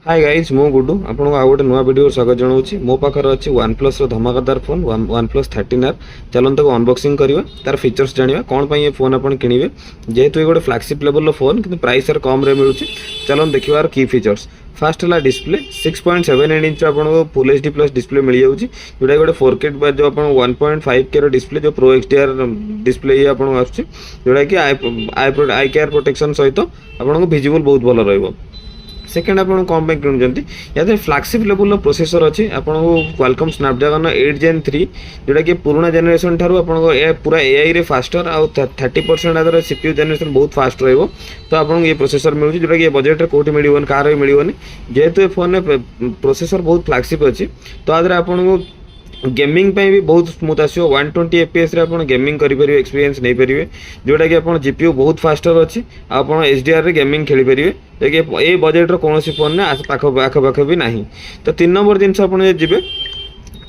Hi guys मो गुडू आपको आउ गोटे नुआ वीडियो स्वागत जनाऊँ मो पाखर अच्छी वन प्लस धमाकेदार फोन वन प्लस 13R चलते अनबॉक्सिंग करवा तार फीचर्स जाना कौन पर ये फोन आप किणवे जेहेतु ये गोटे फ्लैगशिप लेवल फोन कि प्राइस कम मिलूँ चलो देखा की फीचर्स फास्ट है डिस्प्ले 6.7 इंच आपको full H D plus display मिल जाऊँगी जोटा गोटे 4K जो आप 1.5K डिस्प्ले जो प्रो XDR डिस्प्ले ये आपको जोटा कि आई केयर प्रोटेक्शन सहित आपको विजिबल बहुत भल रहा सेकेंड आप कौन किणुंट या फ्लैगशिप लेवल प्रोसेसर अच्छी आपको क्वालकॉम स्नैपड्रैगन 8 Gen 3 जोटा कि पुराना जेनेरेशन ठार आपको पूरा AI रे फास्टर आउ 30% आदर CPU जेनेरेशन बहुत फास्ट रही तो आपको ये प्रोसेसर मिलूँ जोटा कि बजेट कौटी मिलनी कार भी मिलनी जेहेतु ये फोन प्रोसेसर बहुत फ्लैगशिप अच्छी तो आदर आपको गेमिंग भी बहुत स्मूथ आसो 120 FPS रे आपण गेमिंग करेंगे एक्सपीरियंस नहीं पारे जोटा कि आप GPU बहुत फास्टर अच्छी आप HDR रे गेमिंग खेली पारे देखिए ये बजेट्र कौन फोन ने आखपाख भी ना तो 3 नंबर जिनस आप जी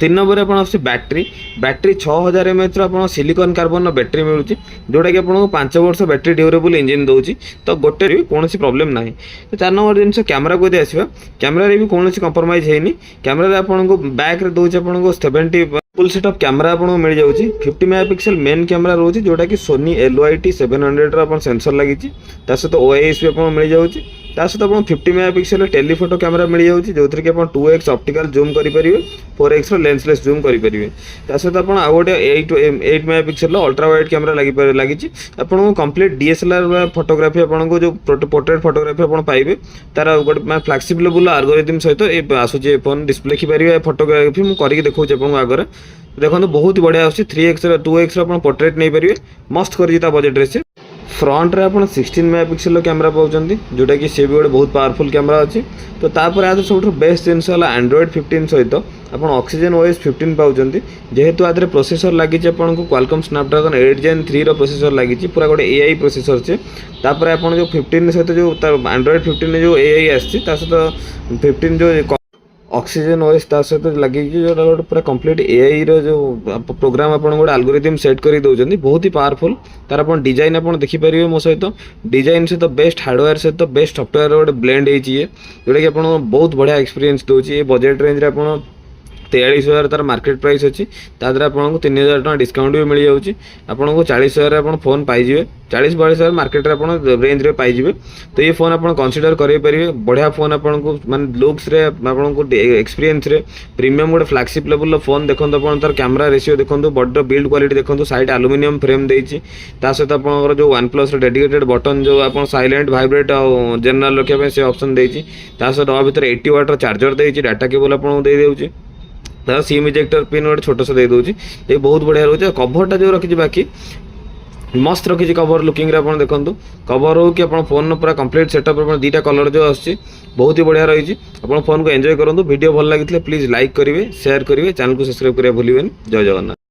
3 नंबर आप बैटरी 6000 mAh आप सिलिकॉन कार्बन बैटरी मिलूँ जोटा कि आपको 5 वर्ष बैटरी ड्यूरेबल इंजिन दूसरी तो गोटे भी कौन प्रॉब्लम ना तो 4 नंबर जिन कैमरा को आसवा कैमरा भी कौन कंप्रोमाइज है कैमरा आपको बैक दूसरी आपको 70 फुल सेट ऑफ कैमरा आपको मिल जाऊँगी 50 मेगापिक्सल मेन कैमरा रोचे जोटा कि सोनी LYT 700 सेंसर लगी सहित OIS भी आपको मिल जाऊँगी सहित आप 50 मेगापिक्सल टेलीफोटो कैमरा मिल जाऊँगी जो थी कि 2x ऑप्टिकल जूम करेंगे 4x लेंसलेस जूम करेंगे सहित आप गोटे 8 मेगापिक्सल अल्ट्रा वाइड कैमरा लगी आपको कंप्लीट DSLR फोटोग्राफी आपको जो पोर्ट्रेट फोटोग्राफी आप पाइबे तार गोटे फ्लैगशिप लेवल एल्गोरिथम सहित आसूँ फोन डिस्प्ले देखिपारे फोटोग्राफी मुझे करके देखा आपको आगे देखो बहुत बढ़िया आस 3x 2x आप पोर्ट्रेट नहीं पारे मस्त कर बजेट से फ्रंट रे आप 16 मेगापिक्सल कैमरा पाँच जोटा कि सी भी गोटे बहुत पावरफुल कैमरा अच्छी तो तापर आज सब बेस्ट जिनस Android 15 सहित आप ऑक्सीजन OS 15 पाँच जेहेतु आदि प्रोसेसर लगी आपको क्वालकॉम स्नैपड्रैगन 8 Gen 3 प्रोसेसर लगी पूरा गोटे AI प्रोसेसर से तापर आप जो 15 सहित जो Android 15 जो AI आसी सहित 15 जो ऑक्सीजन OS सहित लगे जो गोटे पूरा कंप्लीट AI रो जो प्रोग्राम आप गोटे एल्गोरिथम सेट कर दौरान बहुत ही पावरफुल तार आप डिजाइन आप देखिपारे मो सहित डिजाइन सहित बेस्ट हार्डवेयर सहित बेस्ट सॉफ्टवेयर गोटे ब्लेंड है जोटा कि आपको बहुत बढ़िया एक्सपीरियंस दूसरी बजेट रेंज रे आप 43,000 तार मार्केट प्राइस अच्छी तादर आपको 3,000 टका डिस्काउंट भी मिल जाऊँगी आपको 40,000 आप फोन पाइबे 40-42,000 मार्केट आप रेंज रे पाइबे तो ये फोन आप कंसीडर करेंगे बढ़िया फोन आपको माने लुक्स रे आपको एक्सपीरियंस रे प्रीमियम गोटे फ्लैगशिप लेवल फोन देखो आप तार कैमरा रेशियो देखो बड़ बिल्ड क्वालिटी देखो साइड एल्युमिनियम फ्रेम देती सहित आप जो वन प्लस डेडिकेटेड बटन जो आप साइलेंट वाइब्रेट और जनरल रखा से ऑप्शन देती सहित भर 80 वाट चार्जर देती डाटा केबल आपको दे देउची तार सिम इजेक्टर पिन गोटे छोट सा दे दूसरी ये बहुत बढ़िया रोचे कभरटा जो रखी बाकी मस्त रखी कवर लुकिंग रे आप देखो कवर हो कि आप फोन पूरा कंप्लीट सेटअप दुईटा कलर जो आसी बहुत ही बढ़िया रही आप फोन को एंजॉय करूँ वीडियो भल लगी प्लीज लाइक करेंगे शेयर करेंगे चैनल को सब्सक्राइब करेंगे भूलें जय जगन्नाथ।